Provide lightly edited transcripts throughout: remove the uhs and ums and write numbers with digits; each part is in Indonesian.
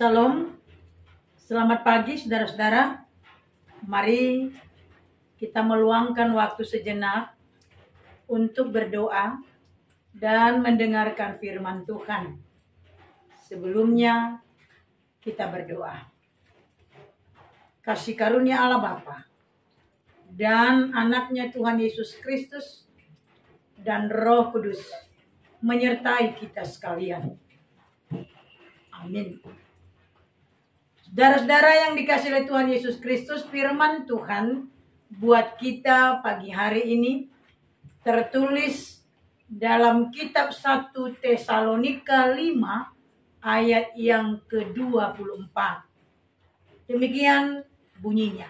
Shalom, selamat pagi saudara-saudara. Mari kita meluangkan waktu sejenak untuk berdoa dan mendengarkan firman Tuhan. Sebelumnya kita berdoa. Kasih karunia Allah Bapa dan anaknya Tuhan Yesus Kristus dan Roh Kudus menyertai kita sekalian. Amin. Saudara-saudara yang dikasihi oleh Tuhan Yesus Kristus, firman Tuhan buat kita pagi hari ini tertulis dalam kitab 1 Tesalonika 5 ayat yang ke-24. Demikian bunyinya.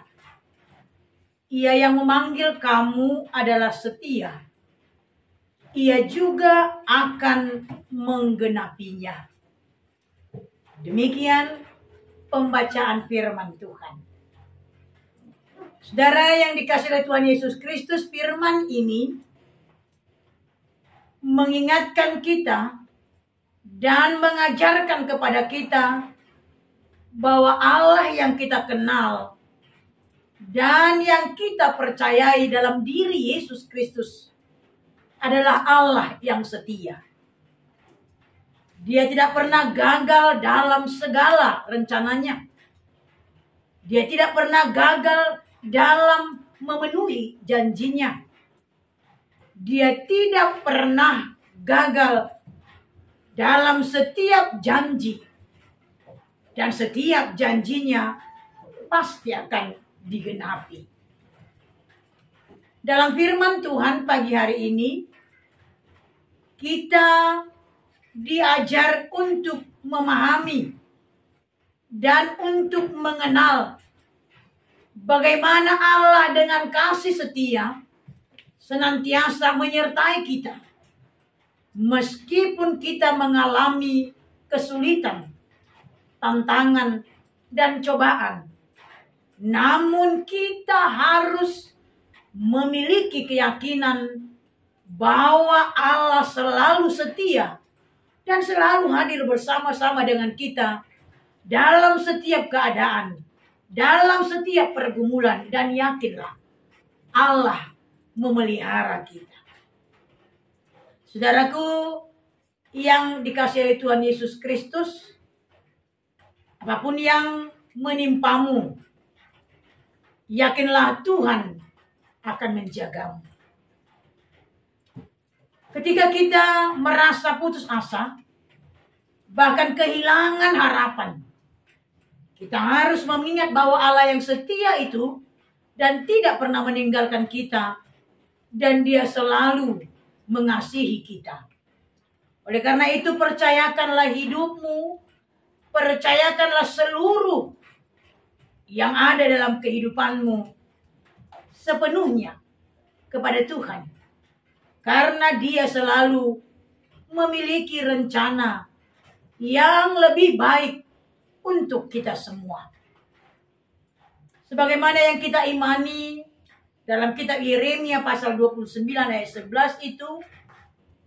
Ia yang memanggil kamu adalah setia. Ia juga akan menggenapinya. Demikian pembacaan firman Tuhan. Saudara yang dikasihi oleh Tuhan Yesus Kristus, firman ini mengingatkan kita dan mengajarkan kepada kita bahwa Allah yang kita kenal dan yang kita percayai dalam diri Yesus Kristus adalah Allah yang setia. Dia tidak pernah gagal dalam segala rencananya. Dia tidak pernah gagal dalam memenuhi janjinya. Dia tidak pernah gagal dalam setiap janji. Dan setiap janjinya pasti akan digenapi. Dalam firman Tuhan pagi hari ini, kita diajar untuk memahami dan untuk mengenal bagaimana Allah dengan kasih setia senantiasa menyertai kita. Meskipun kita mengalami kesulitan, tantangan, dan cobaan, namun kita harus memiliki keyakinan bahwa Allah selalu setia dan selalu hadir bersama-sama dengan kita dalam setiap keadaan, dalam setiap pergumulan, dan yakinlah Allah memelihara kita. Saudaraku yang dikasihi oleh Tuhan Yesus Kristus, apapun yang menimpamu, yakinlah Tuhan akan menjagamu. Ketika kita merasa putus asa, bahkan kehilangan harapan, kita harus mengingat bahwa Allah yang setia itu dan tidak pernah meninggalkan kita, dan Dia selalu mengasihi kita. Oleh karena itu, percayakanlah hidupmu, percayakanlah seluruh yang ada dalam kehidupanmu sepenuhnya kepada Tuhan. Karena Dia selalu memiliki rencana yang lebih baik untuk kita semua. Sebagaimana yang kita imani dalam kitab Yeremia pasal 29 ayat 11 itu,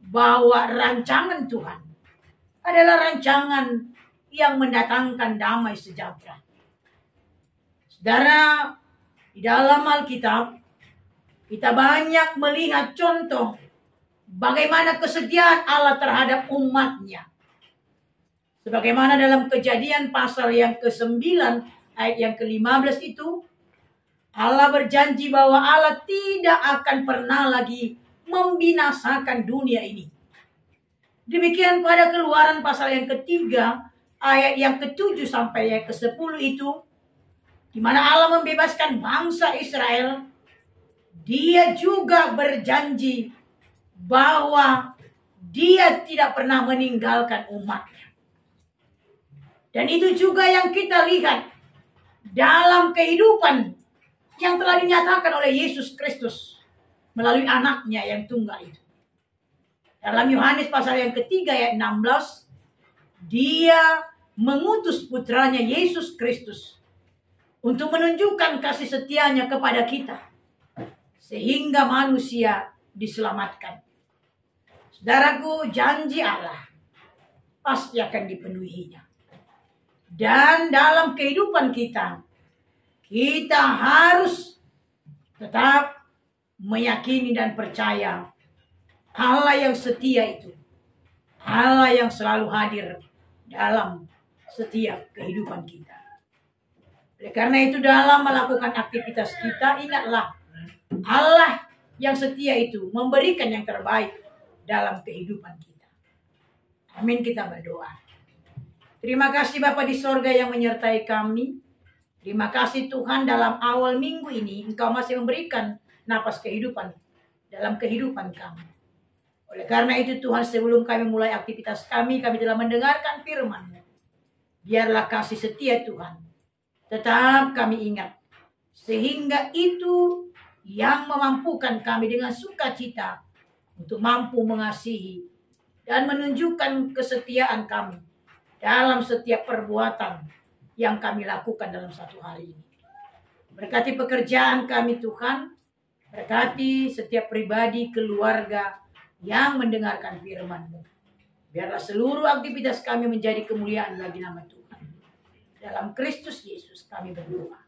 bahwa rancangan Tuhan adalah rancangan yang mendatangkan damai sejahtera. Saudara, di dalam Alkitab kita banyak melihat contoh bagaimana kesetiaan Allah terhadap umatnya. Sebagaimana dalam Kejadian pasal yang ke-9 ayat yang ke-15 itu, Allah berjanji bahwa Allah tidak akan pernah lagi membinasakan dunia ini. Demikian pada Keluaran pasal yang ke-3 ayat yang ke-7 sampai yang ke-10 itu, di mana Allah membebaskan bangsa Israel, Dia juga berjanji bahwa Dia tidak pernah meninggalkan umatnya. Dan itu juga yang kita lihat dalam kehidupan yang telah dinyatakan oleh Yesus Kristus melalui anaknya yang tunggal itu. Dalam Yohanes pasal yang ke-3 ayat 16, Dia mengutus putranya Yesus Kristus untuk menunjukkan kasih setianya kepada kita, sehingga manusia diselamatkan. Saudaraku, janji Allah pasti akan dipenuhinya. Dan dalam kehidupan kita, kita harus tetap meyakini dan percaya Allah yang setia itu, Allah yang selalu hadir dalam setiap kehidupan kita. Oleh karena itu, dalam melakukan aktivitas kita, ingatlah Allah yang setia itu memberikan yang terbaik dalam kehidupan kita. Amin, kita berdoa. Terima kasih Bapa di sorga yang menyertai kami. Terima kasih Tuhan, dalam awal minggu ini Engkau masih memberikan napas kehidupan dalam kehidupan kami. Oleh karena itu Tuhan, sebelum kami mulai aktivitas kami telah mendengarkan firman-Mu. Biarlah kasih setia Tuhan tetap kami ingat, sehingga itu yang memampukan kami dengan sukacita untuk mampu mengasihi dan menunjukkan kesetiaan kami dalam setiap perbuatan yang kami lakukan dalam satu hari ini. Berkati pekerjaan kami Tuhan, berkati setiap pribadi, keluarga yang mendengarkan firman-Mu. Biarlah seluruh aktivitas kami menjadi kemuliaan bagi nama Tuhan. Dalam Kristus Yesus kami berdoa.